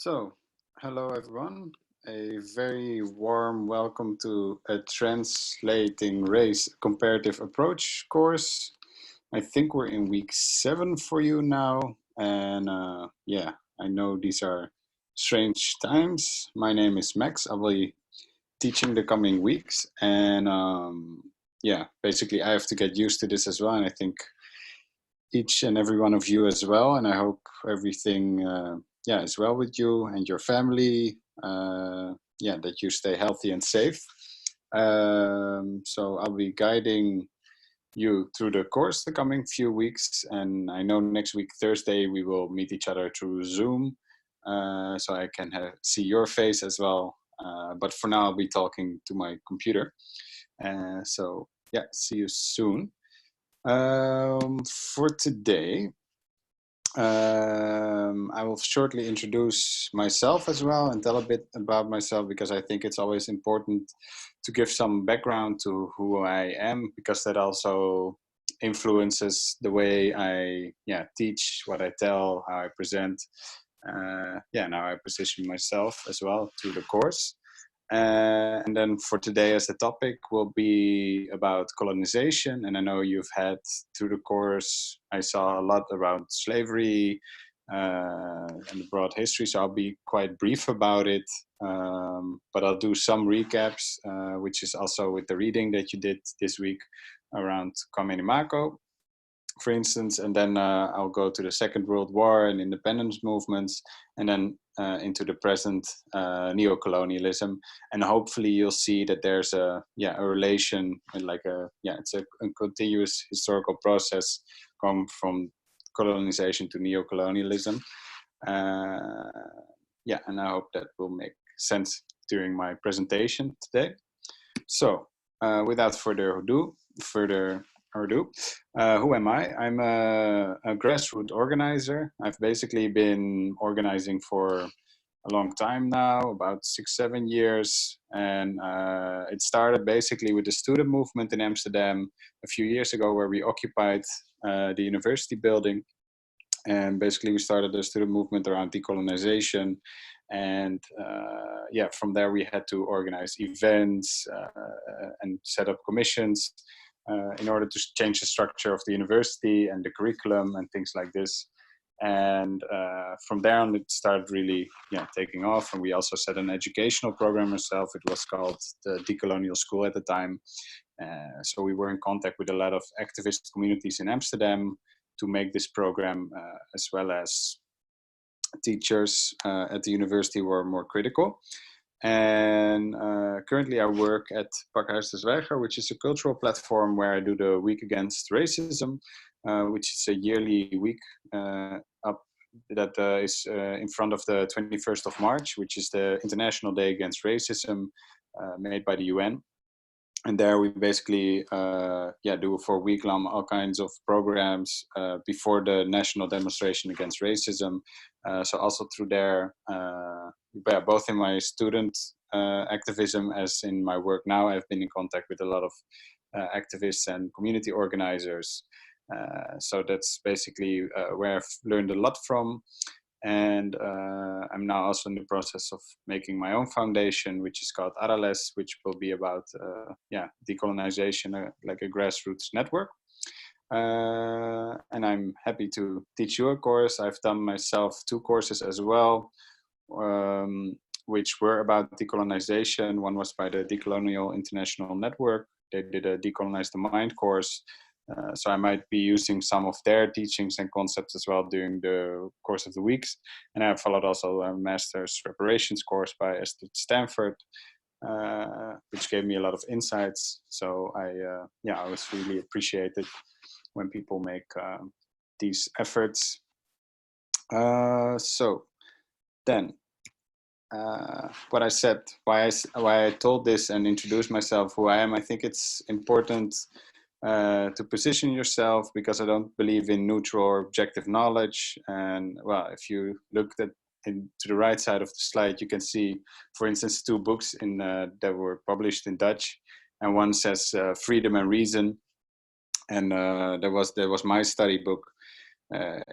So, hello everyone. A very warm welcome to a Translating Race Comparative Approach course. I think we're in week 7 for you now. And yeah, I know these are strange times. My name is Max. I will be teaching the coming weeks. And yeah, basically I have to get used to this as well. And I think each and every one of you as well. And I hope everything is well with you and your family. That you stay healthy and safe. So I'll be guiding you through the course the coming few weeks. And I know next week, Thursday, we will meet each other through Zoom. So I can see your face as well. But for now, I'll be talking to my computer. So yeah, see you soon. For today, I will shortly introduce myself as well and tell a bit about myself, because I think it's always important to give some background to who I am, because that also influences the way I teach, what I tell, how I present, and how I position myself as well through the course. And then for today, as the topic will be about colonization. And I know you've had through the course, I saw a lot around slavery and the broad history. So I'll be quite brief about it. But I'll do some recaps, which is also with the reading that you did this week around commemoration, for instance, and then I'll go to the Second World War and independence movements, and then into the present neocolonialism, and hopefully you'll see that there's a relation, and it's a continuous historical process come from colonization to neocolonialism. And I hope that will make sense during my presentation today. So without further ado, who am I? I'm a grassroots organizer. I've basically been organizing for a long time now, about 6-7 years. And it started basically with the student movement in Amsterdam a few years ago, where we occupied the university building. And basically we started a student movement around decolonization. And from there we had to organize events and set up commissions in order to change the structure of the university and the curriculum and things like this. And from there on, it started really taking off. And we also set an educational program ourselves. It was called the Decolonial School at the time. So we were in contact with a lot of activist communities in Amsterdam to make this program, as well as teachers at the university were more critical. And currently I work at Pakhuis de Zwijger, which is a cultural platform where I do the Week Against Racism, which is a yearly week that is in front of the 21st of March, which is the International Day Against Racism, made by the UN. And there we basically do for a week long all kinds of programs before the national demonstration against racism. So also through there, both in my student activism as in my work now, I've been in contact with a lot of activists and community organizers. So that's basically where I've learned a lot from. And I'm now also in the process of making my own foundation, which is called Ideologies, which will be about decolonization, like a grassroots network. And I'm happy to teach you a course. I've done myself 2 courses as well, which were about decolonization. One was by the Decolonial International Network. They did a Decolonize the Mind course. So I might be using some of their teachings and concepts as well during the course of the weeks. And I followed also a master's reparations course by Esther Stanford, which gave me a lot of insights. So I always really appreciate it when people make these efforts. So then, what I said, why I told this and introduced myself, who I am, I think it's important to position yourself, because I don't believe in neutral or objective knowledge. And well, if you look to the right side of the slide, you can see, for instance, 2 books that were published in Dutch, and one says Freedom and Reason, and there was my study book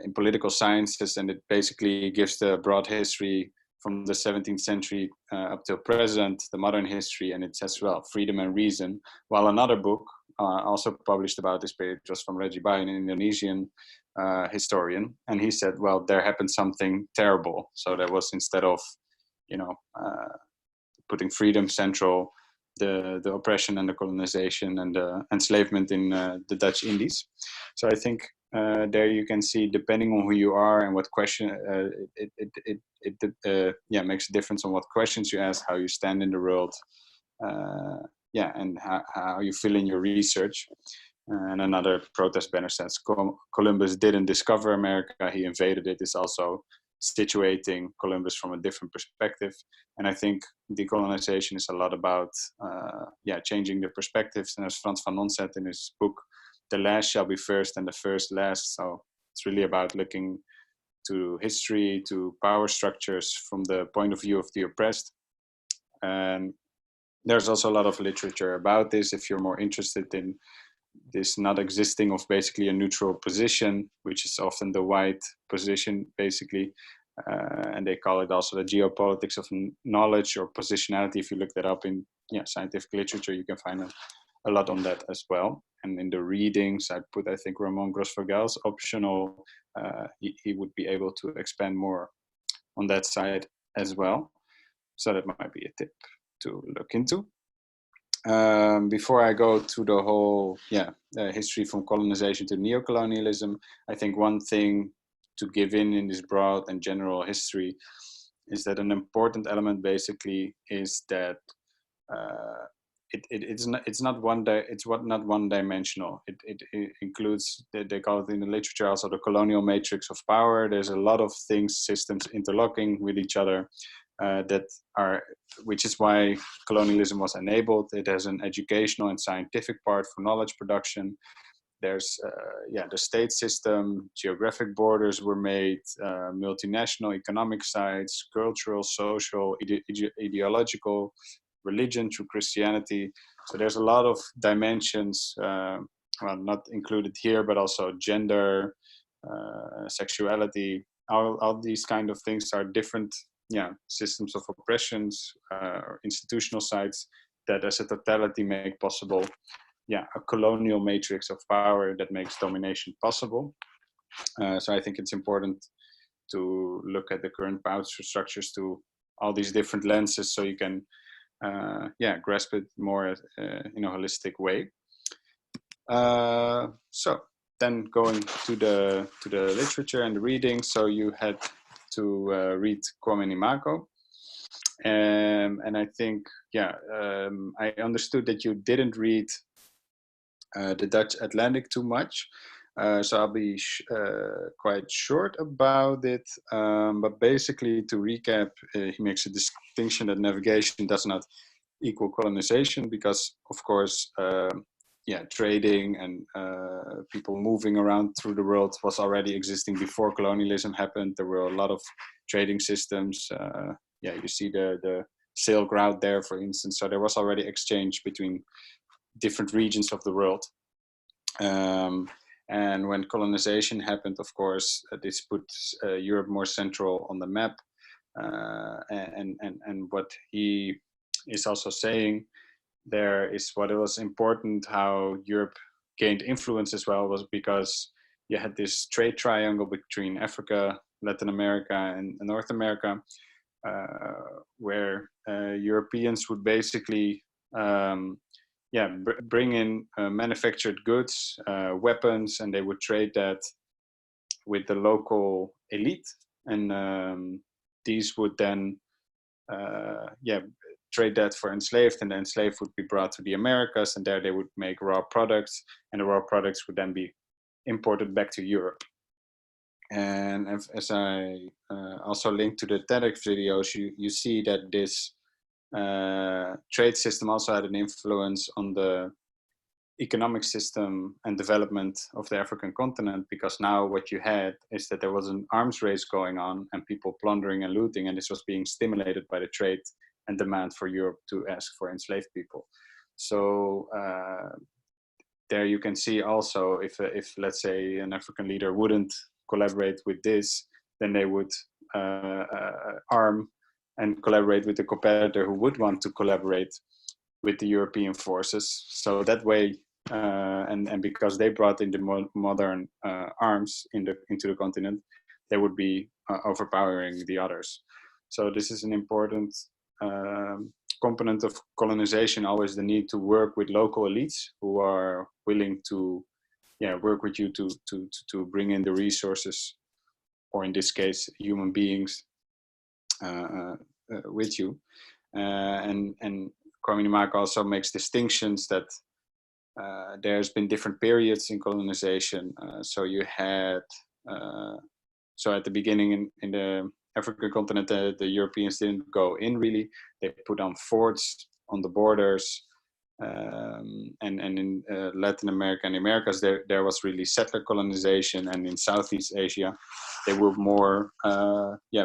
in political sciences, and it basically gives the broad history from the 17th century up till present, the modern history, and it says, well, freedom and reason. While another book, also published about this period, was from Reggie Bai, an Indonesian historian, and he said, well, there happened something terrible. So there was, instead of, you know, putting freedom central, the oppression and the colonization and the enslavement in the Dutch Indies. So I think there you can see, depending on who you are and what question, it makes a difference on what questions you ask, how you stand in the world, and how you fill in your research. And another protest banner says, Columbus didn't discover America, he invaded it, is also situating Columbus from a different perspective. And I think decolonization is a lot about changing the perspectives. And as Frans Fanon said in his book, the last shall be first and the first last. So it's really about looking to history, to power structures from the point of view of the oppressed. And there's also a lot of literature about this. If you're more interested in this not existing of basically a neutral position, which is often the white position, basically, and they call it also the geopolitics of knowledge or positionality. If you look that up in scientific literature, you can find a lot on that as well. And in the readings, I put, I think, Ramon Grosfogal's optional. He would be able to expand more on that side as well. So that might be a tip to look into. Before I go to the whole history from colonization to neocolonialism, I think one thing to give in this broad and general history is that an important element basically is that it's not one dimensional. It includes, they call it in the literature also, the colonial matrix of power. There's a lot of things, systems interlocking with each other. Which is why colonialism was enabled. It has an educational and scientific part for knowledge production. There's the state system, geographic borders were made, multinational economic sites, cultural, social, ideological, religion through Christianity. So there's a lot of dimensions, not included here, but also gender, sexuality. All these kind of things are different systems of oppressions, institutional sites that as a totality make possible a colonial matrix of power that makes domination possible. So I think it's important to look at the current power structures to all these different lenses, so you can grasp it more in a holistic way. So then going to the literature and the reading, so you had to read Kwame Nimako, and I think I understood that you didn't read the Dutch Atlantic too much, so I'll be quite short about it, but basically, to recap, he makes a distinction that navigation does not equal colonization, because of course trading and people moving around through the world was already existing before colonialism happened. There were a lot of trading systems. You see the Silk Route there, for instance. So there was already exchange between different regions of the world. And when colonization happened, of course, this puts Europe more central on the map. And what he is also saying there is, what it was important how Europe gained influence as well, was because you had this trade triangle between Africa, Latin America, and North America, where Europeans would basically bring in manufactured goods, weapons, and they would trade that with the local elite, and these would then trade that for enslaved, and the enslaved would be brought to the Americas, and there they would make raw products, and the raw products would then be imported back to Europe. And as I also linked to the TEDx videos, you see that this trade system also had an influence on the economic system and development of the African continent, because now what you had is that there was an arms race going on and people plundering and looting, and this was being stimulated by the trade and demand for Europe to ask for enslaved people. So there you can see also, if let's say an African leader wouldn't collaborate with this, then they would arm and collaborate with the competitor who would want to collaborate with the European forces. So that way, and because they brought in the modern arms into the continent, they would be overpowering the others. So this is an important component of colonization, always the need to work with local elites who are willing to work with you to bring in the resources, or in this case, human beings with you. And Korminimaka also makes distinctions that there's been different periods in colonization. So you had, so at the beginning in the African continent, the Europeans didn't go in really. They put on forts on the borders. And in Latin America and the Americas, there was really settler colonization, and in Southeast Asia, they were more,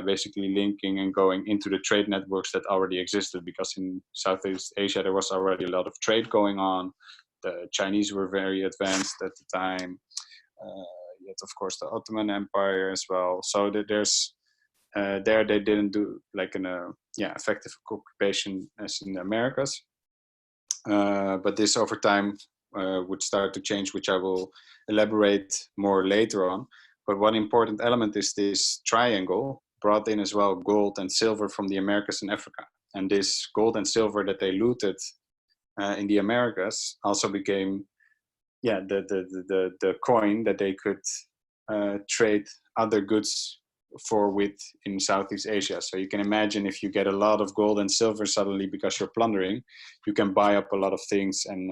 basically linking and going into the trade networks that already existed, because in Southeast Asia, there was already a lot of trade going on. The Chinese were very advanced at the time. Yet, of course, the Ottoman Empire as well. So that there's, there they didn't do like an effective occupation as in the Americas. But this over time would start to change, which I will elaborate more later on. But one important element is this triangle brought in as well gold and silver from the Americas and Africa. And this gold and silver that they looted in the Americas also became the coin that they could trade other goods for with in Southeast Asia. So you can imagine if you get a lot of gold and silver suddenly because you're plundering, you can buy up a lot of things and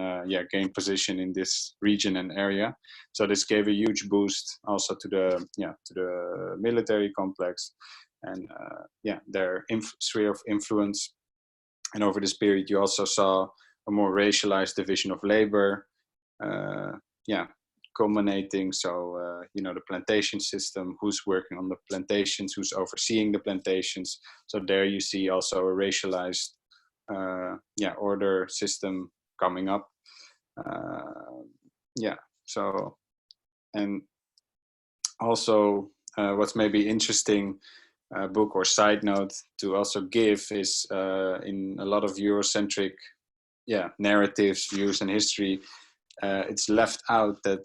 gain position in this region and area. So this gave a huge boost also to the military complex and their sphere of influence. And over this period, you also saw a more racialized division of labor. Culminating, so the plantation system, who's working on the plantations, who's overseeing the plantations. So there you see also a racialized order system coming up. So, and also what's maybe interesting book or side note to also give is in a lot of Eurocentric narratives, views and history, it's left out that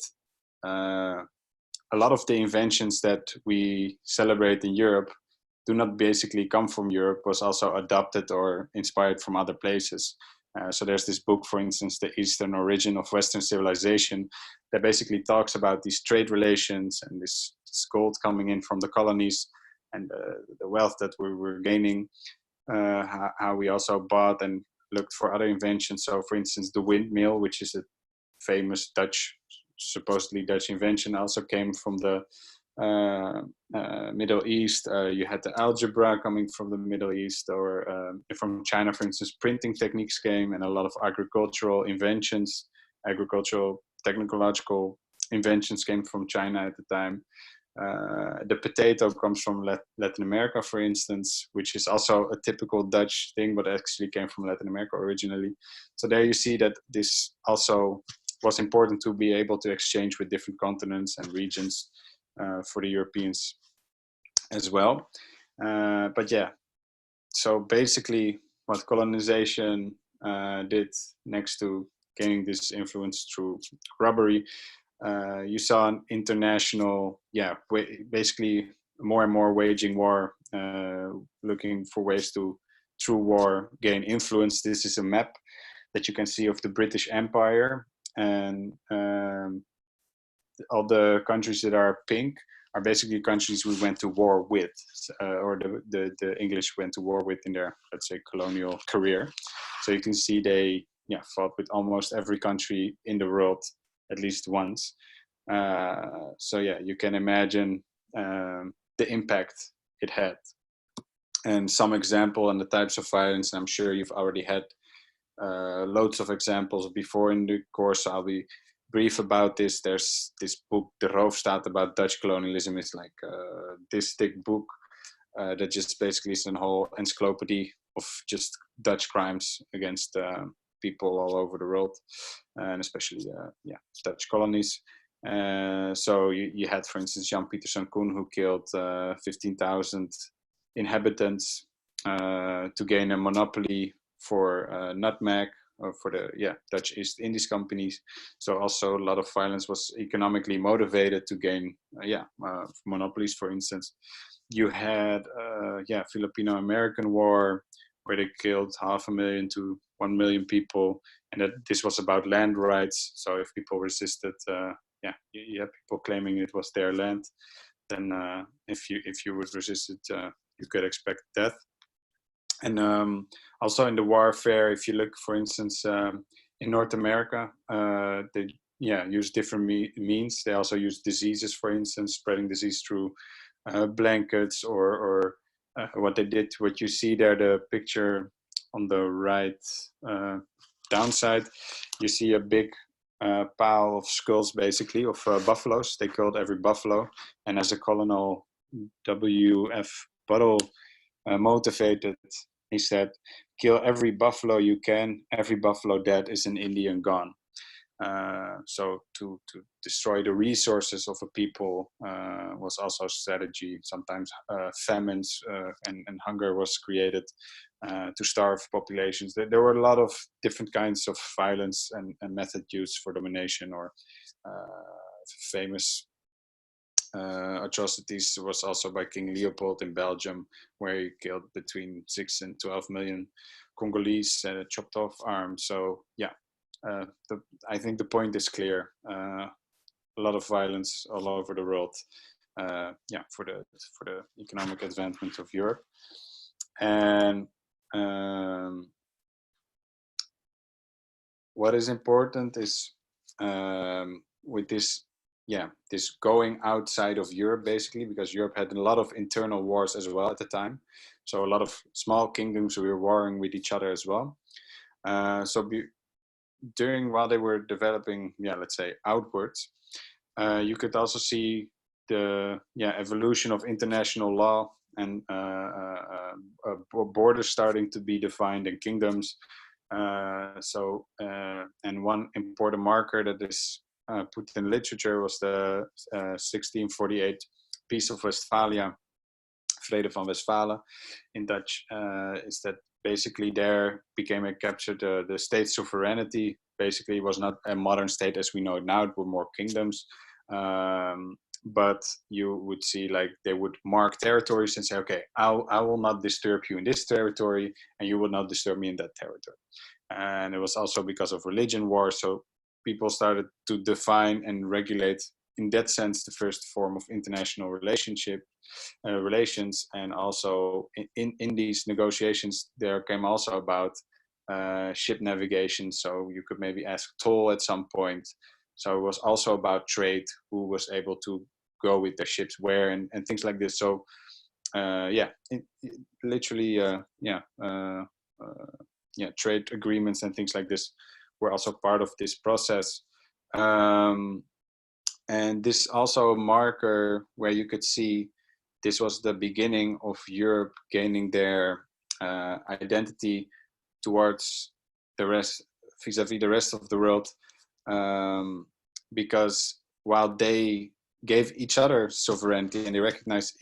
a lot of the inventions that we celebrate in Europe do not basically come from Europe, was also adopted or inspired from other places. So there's this book, for instance, The Eastern Origin of Western Civilization, that basically talks about these trade relations and this gold coming in from the colonies and the wealth that we were gaining, how we also bought and looked for other inventions. So for instance, the windmill, which is a famous supposedly Dutch invention, also came from the Middle East. You had the algebra coming from the Middle East, or from China, for instance, printing techniques came, and a lot of agricultural inventions, agricultural technological inventions came from China at the time. The potato comes from Latin America, for instance, which is also a typical Dutch thing, but actually came from Latin America originally. So there you see that this also was important to be able to exchange with different continents and regions for the Europeans as well. So basically what colonization did, next to gaining this influence through robbery, you saw an international, basically more and more waging war, looking for ways to, through war, gain influence. This is a map that you can see of the British Empire, and all the countries that are pink are basically countries we went to war with, or the English went to war with in their, let's say, colonial career. So you can see they fought with almost every country in the world at least once. So you can imagine the impact it had. And some example and the types of violence, I'm sure you've already had loads of examples before in the course, so I'll be brief about this. There's this book, De Roofstaat, about Dutch colonialism. It's like this thick book that just basically is a whole encyclopedia of just Dutch crimes against people all over the world, and especially Dutch colonies. So you had, for instance, Jan Pieterszoon Koen, who killed 15,000 inhabitants to gain a monopoly for nutmeg, or for the Dutch East Indies companies. So also a lot of violence was economically motivated to gain monopolies. For instance, you had Filipino-American War, where they killed 500,000 to 1 million people, and that this was about land rights. So if people resisted, you had people claiming it was their land. Then if you would resist it, you could expect death. And also in the warfare, if you look, for instance, in North America, they use different means. They also use diseases, for instance, spreading disease through blankets, or what they did. What you see there, the picture on the right downside, you see a big pile of skulls, basically, of buffaloes. They killed every buffalo, and as a Colonel W.F. Buttle motivated, he said, kill every buffalo you can. Every buffalo dead is an Indian gone. So to destroy the resources of a people was also a strategy. Sometimes famines and hunger was created to starve populations. There were a lot of different kinds of violence and method used for domination, or famous atrocities was also by King Leopold in Belgium, where he killed between 6 and 12 million Congolese, chopped off arms. So I think the point is clear. A lot of violence all over the world, for the economic advancement of Europe. And what is important is with this going outside of Europe, basically, because Europe had a lot of internal wars as well at the time. So a lot of small kingdoms were warring with each other as well. While they were developing, let's say, outwards, you could also see the evolution of international law, and borders starting to be defined, and kingdoms. And one important marker that is put in literature was the 1648 Peace of Westphalia, Vrede van Westfalen in Dutch, is that basically there became a capture the state sovereignty. Basically, it was not a modern state as we know it now. It were more kingdoms, but you would see, like, they would mark territories and say, okay, I will not disturb you in this territory, and you will not disturb me in that territory. And it was also because of religion wars. So people started to define and regulate, in that sense, the first form of international relations. And also in these negotiations, there came also about ship navigation. So you could maybe ask toll at some point. So it was also about trade, who was able to go with their ships where, and things like this. So trade agreements and things like this were also part of this process. And this also a marker where you could see this was the beginning of Europe gaining their identity towards the rest, vis-a-vis the rest of the world, because while they gave each other sovereignty and they recognized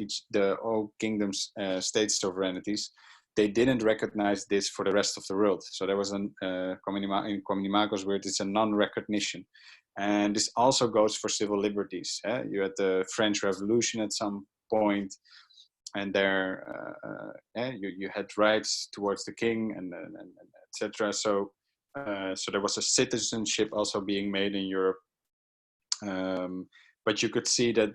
all kingdoms' state sovereignties, they didn't recognize this for the rest of the world. So there was in Communimagos where it's a non-recognition. And this also goes for civil liberties. You had the French Revolution at some point, and there you had rights towards the king and etc. So there was a citizenship also being made in Europe. But you could see that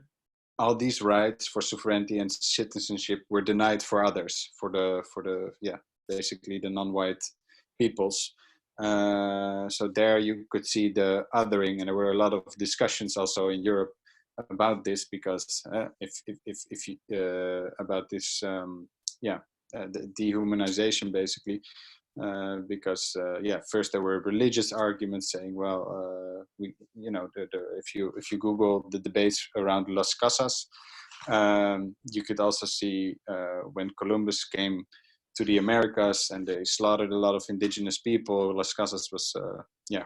all these rights for sovereignty and citizenship were denied for others, for the basically the non-white peoples. So there you could see the othering, and there were a lot of discussions also in Europe about this, because if you, about this the dehumanization, basically, because first there were religious arguments saying, well, if you Google the debates around Las Casas, you could also see when Columbus came to the Americas and they slaughtered a lot of indigenous people, Las Casas was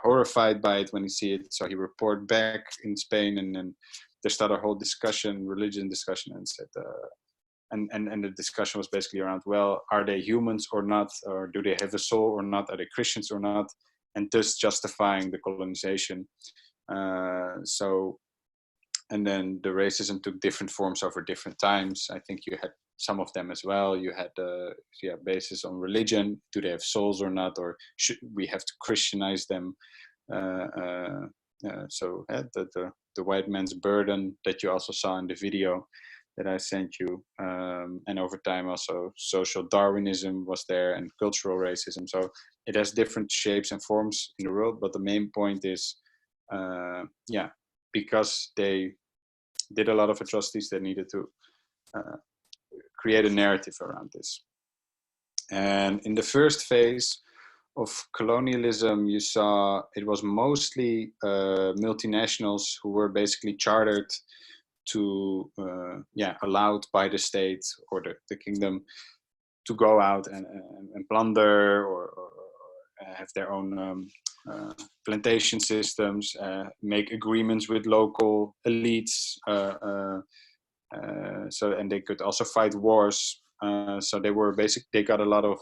horrified by it when he see it. So he reported back in Spain, and then they started a whole discussion, religion discussion, and said, and the discussion was basically around, well, are they humans or not, or do they have a soul or not, are they Christians or not, and thus justifying the colonization. So, and then the racism took different forms over different times. I think you had some of them as well. You had basis on religion. Do they have souls or not, or should we have to Christianize them? The white man's burden that you also saw in the video that I sent you, and over time also social Darwinism was there, and cultural racism. So it has different shapes and forms in the world, but the main point is, because they did a lot of atrocities, they needed to create a narrative around this. And in the first phase of colonialism, you saw it was mostly multinationals who were basically chartered to, allowed by the state or the kingdom to go out and plunder or have their own plantation systems, make agreements with local elites, and they could also fight wars. So they were they got a lot of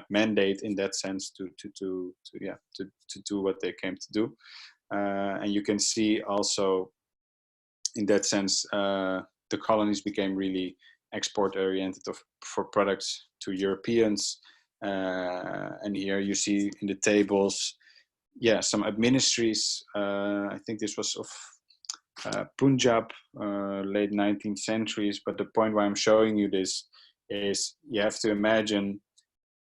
mandate in that sense to do what they came to do. And you can see also in that sense, the colonies became really export oriented for products to Europeans. And here you see in the tables, some administries. I think this was of Punjab, late 19th centuries. But the point why I'm showing you this is you have to imagine,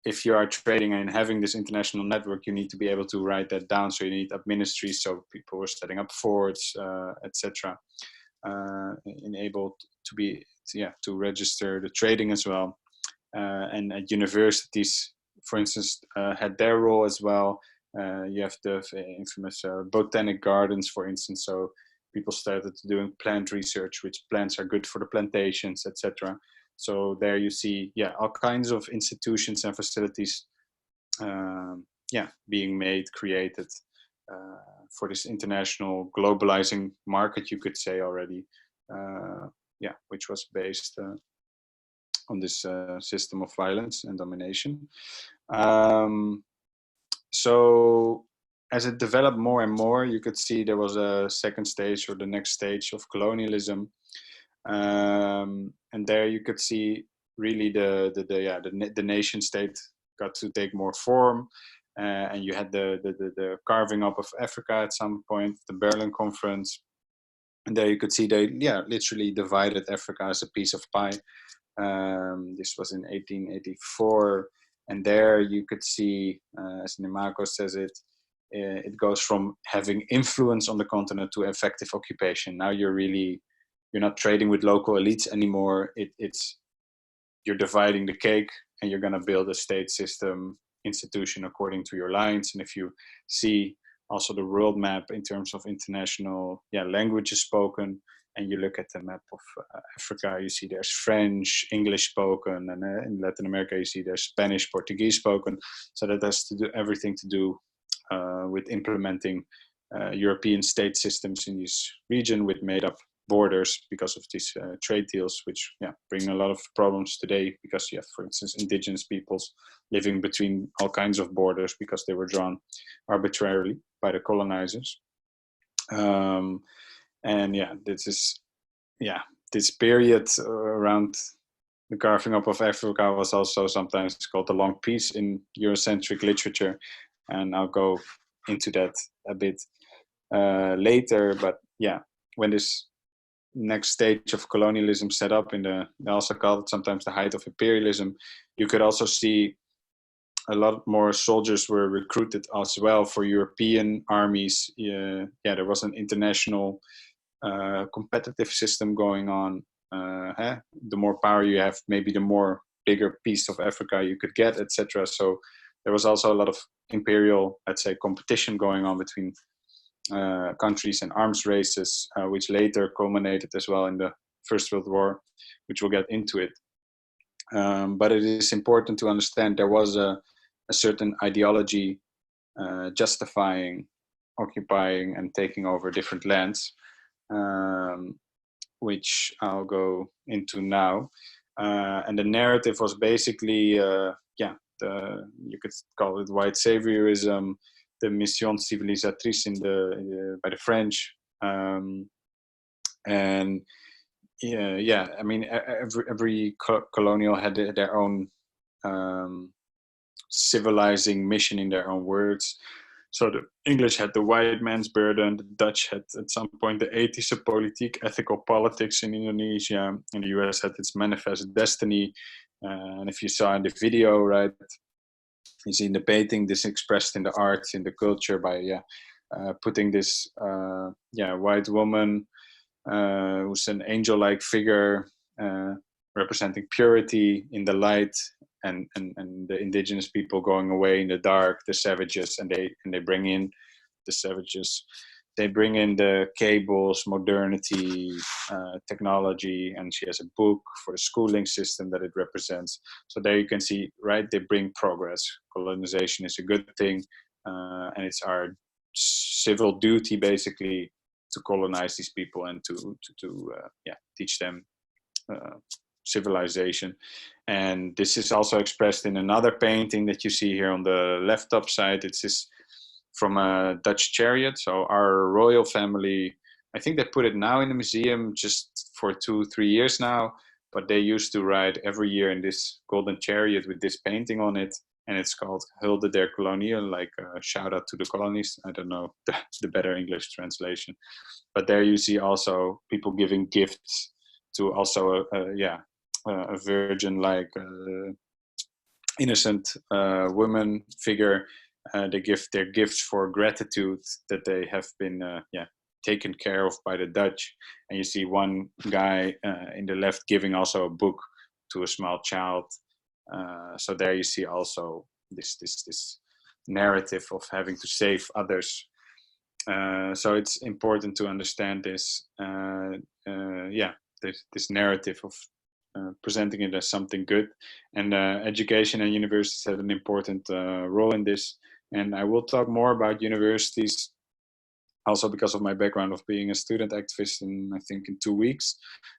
if you are trading and having this international network, you need to be able to write that down. So you need administries. So people were setting up forts, etc., enabled to be to register the trading as well. And at universities, for instance, had their role as well. You have the infamous botanic gardens, for instance. So people started doing plant research, which plants are good for the plantations, etc. So there you see, all kinds of institutions and facilities, being made, created for this international globalizing market, you could say already, which was based on this system of violence and domination. So as it developed more and more, you could see there was a second stage, or the next stage of colonialism. And there you could see really the nation state got to take more form, and you had the carving up of Africa at some point, the Berlin Conference, and there you could see they literally divided Africa as a piece of pie. This was in 1884, and there you could see, as Nimako says it goes from having influence on the continent to effective occupation. Now you're not trading with local elites anymore. You're dividing the cake, and you're going to build a state system institution according to your lines. And if you see also the world map in terms of international languages spoken, and you look at the map of Africa, you see there's French, English spoken, and in Latin America you see there's Spanish, Portuguese spoken. So that has to do everything to do with implementing European state systems in this region with made up borders because of these trade deals, which bring a lot of problems today, because you have, for instance, indigenous peoples living between all kinds of borders because they were drawn arbitrarily by the colonizers. This period around the carving up of Africa was also sometimes called the Long Peace in Eurocentric literature, and I'll go into that a bit later. But when this next stage of colonialism set up they also call it sometimes the height of imperialism, you could also see a lot more soldiers were recruited as well for European armies. There was an international competitive system going on. The more power you have, maybe the more bigger piece of Africa you could get, etc. So there was also a lot of imperial, let's say, competition going on between countries and arms races, which later culminated as well in the First World War, which we'll get into it. But it is important to understand there was a certain ideology justifying occupying and taking over different lands, which I'll go into now. And the narrative was basically, you could call it white saviorism, the mission civilisatrice by the French, and I mean, every colonial had their own civilizing mission in their own words. So the English had the white man's burden, the Dutch had at some point the ethische politiek, ethical politics in Indonesia, and the US had its manifest destiny. And if you saw in the video, right, you see in the painting, this expressed in the art, in the culture by putting this white woman who's an angel-like figure representing purity in the light, and the indigenous people going away in the dark, the savages, and they bring in the savages. They bring in the cables, modernity, technology, and she has a book for the schooling system that it represents. So there you can see, right, they bring progress. Colonization is a good thing, and it's our civil duty, basically, to colonize these people and to teach them civilization. And this is also expressed in another painting that you see here on the left top side. It's this from a Dutch chariot. So our royal family, I think they put it now in the museum just for 2-3 years now, but they used to ride every year in this golden chariot with this painting on it, and it's called Hulde der Colonial, like a shout out to the colonies. I don't know the better English translation, but there you see also people giving gifts to also a virgin, like innocent woman figure. They give their gifts for gratitude that they have been taken care of by the Dutch. And you see one guy in the left giving also a book to a small child. So there you see also this narrative of having to save others. So it's important to understand this this narrative of presenting it as something good. And education and universities have an important role in this. And I will talk more about universities also because of my background of being a student activist I think in 2 weeks.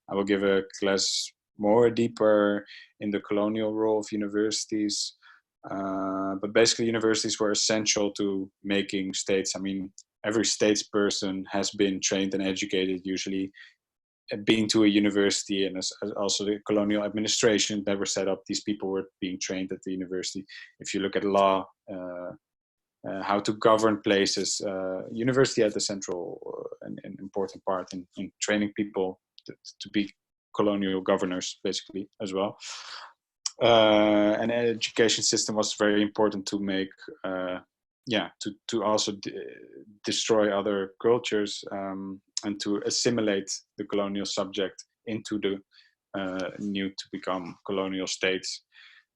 I will give a class more deeper in the colonial role of universities. But basically universities were essential to making states. I mean, every statesperson has been trained and educated, usually being to a university, and as also the colonial administration that were set up, these people were being trained at the university. If you look at law, how to govern places, university had a central and important part in training people to be colonial governors, basically, as well. And the education system was very important to make, to also destroy other cultures and to assimilate the colonial subject into the new to become colonial states.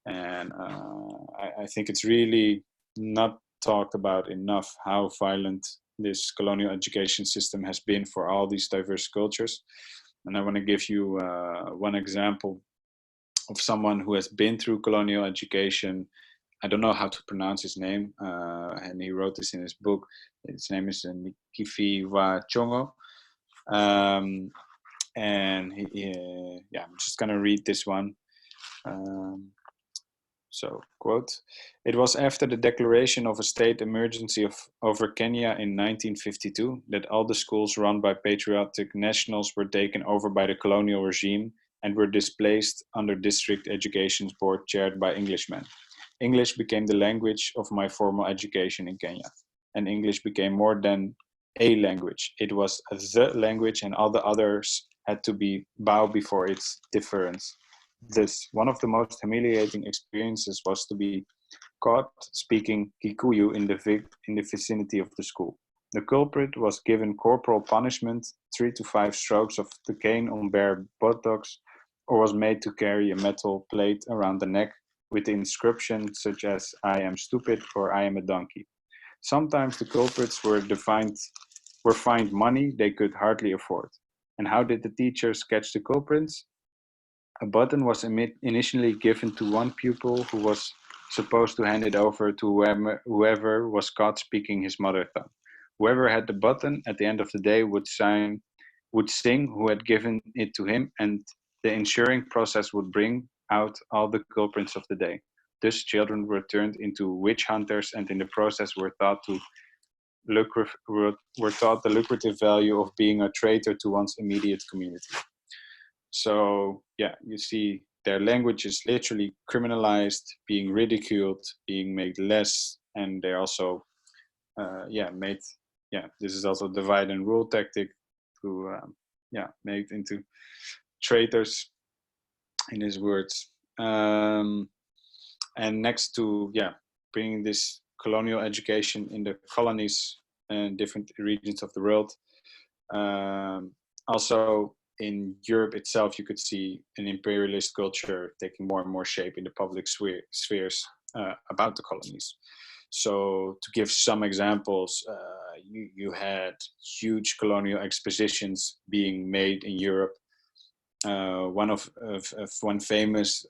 And I think it's really not talked about enough how violent this colonial education system has been for all these diverse cultures. And I want to give you one example of someone who has been through colonial education. I don't know how to pronounce his name, and he wrote this in his book. His name is Nikifi wa Chongo. And I'm just going to read this one. So, quote, "It was after the declaration of a state emergency over Kenya in 1952 that all the schools run by patriotic nationals were taken over by the colonial regime and were displaced under district education board chaired by Englishmen. English became the language of my formal education in Kenya. And English became more than a language. It was the language, and all the others had to bow before its difference. Thus, one of the most humiliating experiences was to be caught speaking Kikuyu in the vicinity of the school. The culprit was given corporal punishment, 3 to 5 strokes of the cane on bare buttocks, or was made to carry a metal plate around the neck with the inscription such as 'I am stupid' or 'I am a donkey.' Sometimes the culprits were fined money they could hardly afford. And how did the teachers catch the culprits? A button was initially given to one pupil who was supposed to hand it over to whoever was caught speaking his mother tongue. Whoever had the button at the end of the day would sing who had given it to him, and The ensuring process would bring out all the culprits of the day. Thus, children were turned into witch hunters, and in the process were taught the lucrative value of being a traitor to one's immediate community. So yeah, you see their language is literally criminalized, being ridiculed, being made less, and they're also this is also divide and rule tactic to made into traitors, in his words. And next to bringing this colonial education in the colonies and different regions of the world, also in Europe itself, you could see an imperialist culture taking more and more shape in the public spheres about the colonies. So to give some examples, you had huge colonial expositions being made in Europe. One famous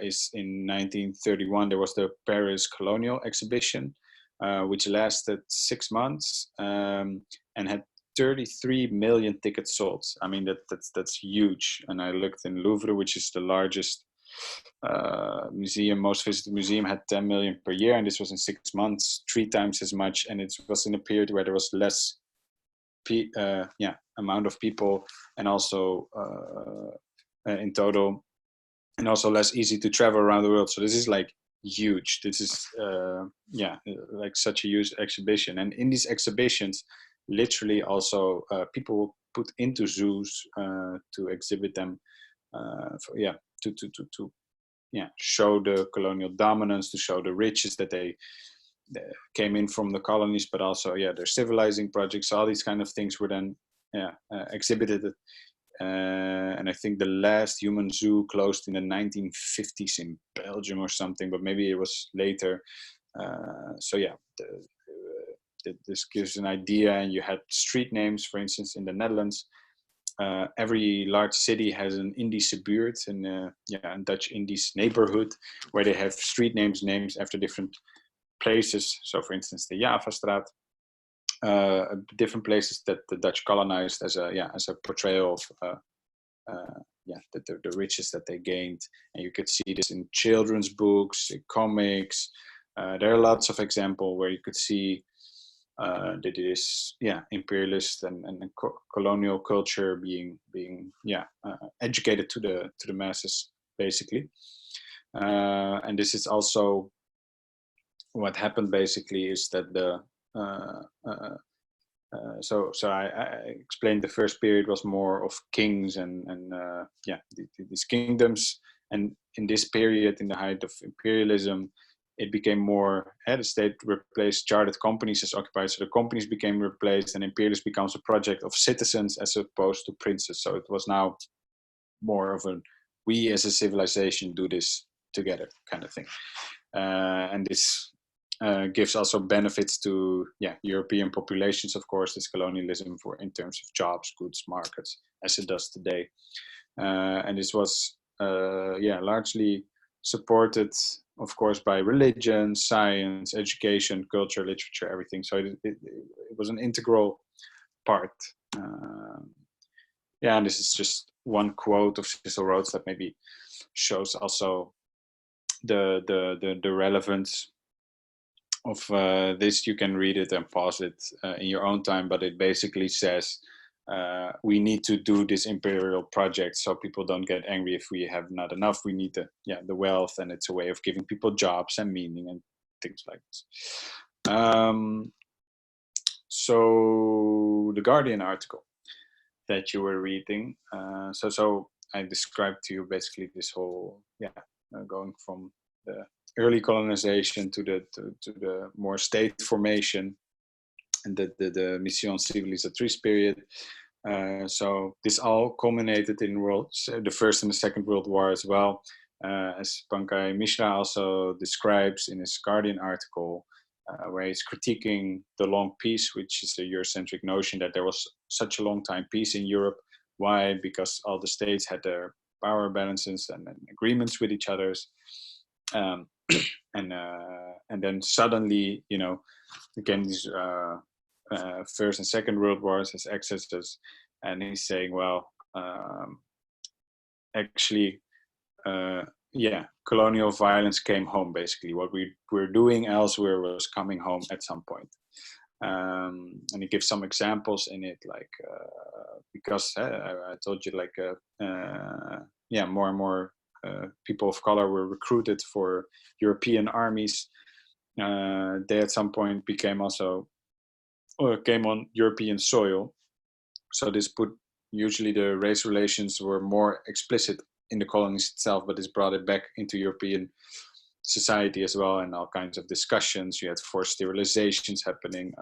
is in 1931. There was the Paris Colonial Exhibition, which lasted 6 months and had 33 million tickets sold. I mean, that's huge. And I looked in Louvre, which is the largest museum, most visited museum, had 10 million per year, and this was in 6 months, 3 times as much. And it was in a period where there was less amount of people, and also in total, and also less easy to travel around the world. So this is like huge. This is like such a huge exhibition. And in these exhibitions, literally also people put into zoos to exhibit them, to show the colonial dominance, to show the riches that they came in from the colonies, but also their civilizing projects. All these kind of things were then exhibited. And I think the last human zoo closed in the 1950s in Belgium or something, but maybe it was later. This gives an idea. And you had street names, for instance, in the Netherlands. Every large city has an Indische buurt, a Dutch Indies neighborhood, where they have street names after different places. So, for instance, the Javastraat, different places that the Dutch colonized as a portrayal of the riches that they gained. And you could see this in children's books, in comics. There are lots of examples where you could see that it is imperialist and colonial culture being educated to the masses, basically. And this is also what happened. Basically, is that so I explained the first period was more of kings and these kingdoms. And in this period, in the height of imperialism, it became more, the state replaced chartered companies as occupiers. So the companies became replaced, and imperialism becomes a project of citizens as opposed to princes. So it was now more of we as a civilization do this together kind of thing. And this gives also benefits to European populations, of course, this colonialism in terms of jobs, goods, markets, as it does today. And this was largely supported, of course, by religion, science, education, culture, literature, everything. So it was an integral part. And this is just one quote of Cecil Rhodes that maybe shows also the relevance of this. You can read it and pause it in your own time, but it basically says we need to do this imperial project so people don't get angry if we have not enough. We need the wealth, and it's a way of giving people jobs and meaning and things like this. So the Guardian article that you were reading, so I described to you basically this whole going from the early colonization to the more state formation and the mission civilisatrice period. So this all culminated in the First and the Second World War as well, as Pankaj Mishra also describes in his Guardian article, where he's critiquing the long peace, which is a Eurocentric notion that there was such a long time peace in Europe. Why? Because all the states had their power balances and agreements with each other's. And then suddenly, again, these First and Second World Wars as excesses, and he's saying, well, actually, yeah, colonial violence came home. Basically, what we were doing elsewhere was coming home at some point. And he gives some examples in it, like because I told you, like yeah, more and more people of color were recruited for European armies. They at some point became also came on European soil. So this put, usually the race relations were more explicit in the colonies itself, but this brought it back into European society as well, and all kinds of discussions. You had forced sterilizations happening,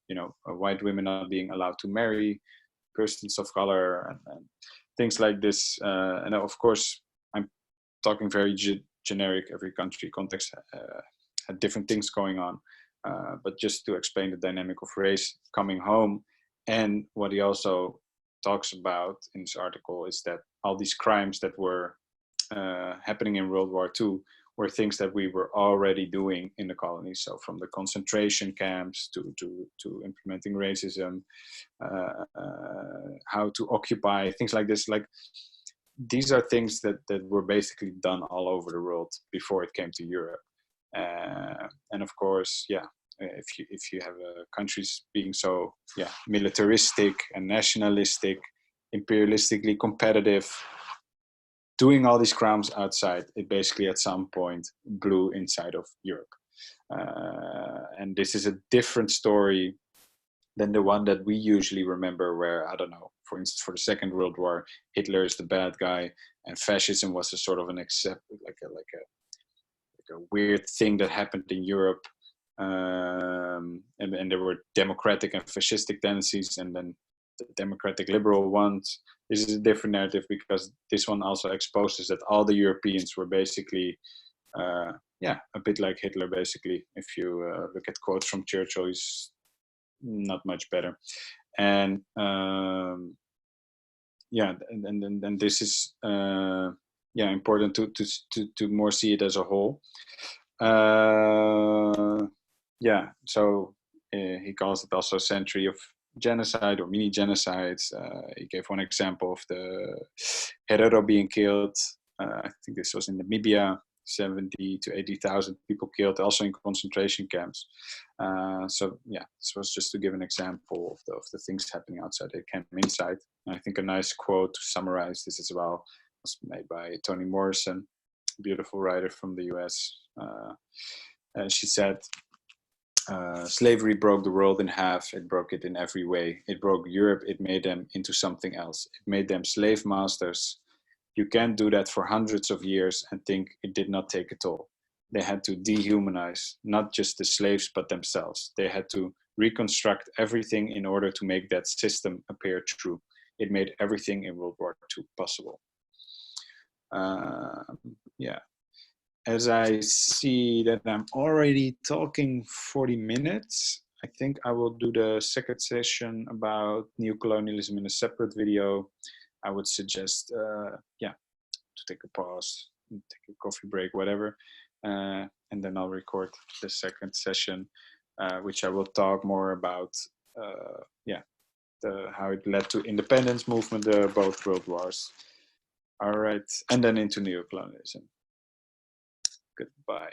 you know, white women not being allowed to marry persons of color, and things like this. And of course, I'm talking very generic. Every country context had different things going on, but just to explain the dynamic of race coming home. And what he also talks about in this article is that all these crimes that were happening in World War II were things that we were already doing in the colonies. So from the concentration camps to implementing racism, how to occupy, things like this. Like, these are things that were basically done all over the world before it came to Europe. And of course, yeah, if you have countries being so, yeah, militaristic and nationalistic, imperialistically competitive, doing all these crimes outside, it basically at some point blew inside of Europe. And this is a different story than the one that we usually remember, where, I don't know, for instance, for the Second World War, Hitler is the bad guy, and fascism was a sort of an like a weird thing that happened in Europe. And there were democratic and fascistic tendencies, and then the democratic liberal ones. This is a different narrative, because this one also exposes that all the Europeans were basically, yeah, a bit like Hitler, basically. If you look at quotes from Churchill, he's not much better. And yeah, and this is yeah, important to more see it as a whole. Yeah, so he calls it also a century of genocide or mini genocides. He gave one example of the Herero being killed. I think this was in Namibia, 70 to 80,000 people killed, also in concentration camps. So yeah, this was just to give an example of the things happening outside that came inside. And I think a nice quote to summarize this as well was made by Toni Morrison, a beautiful writer from the US. She said, slavery broke the world in half. It broke it in every way. It broke Europe. It made them into something else. It made them slave masters. You can't do that for hundreds of years and think it did not take a toll. They had to dehumanize not just the slaves, but themselves. They had to reconstruct everything in order to make that system appear true. It made everything in World War II possible. Yeah. As I see that I'm already talking 40 minutes, I think I will do the second session about neocolonialism in a separate video. I would suggest, yeah, to take a pause, take a coffee break, whatever, and then I'll record the second session, which I will talk more about, yeah, how it led to independence movement, both world wars. All right, and then into neocolonialism. Goodbye.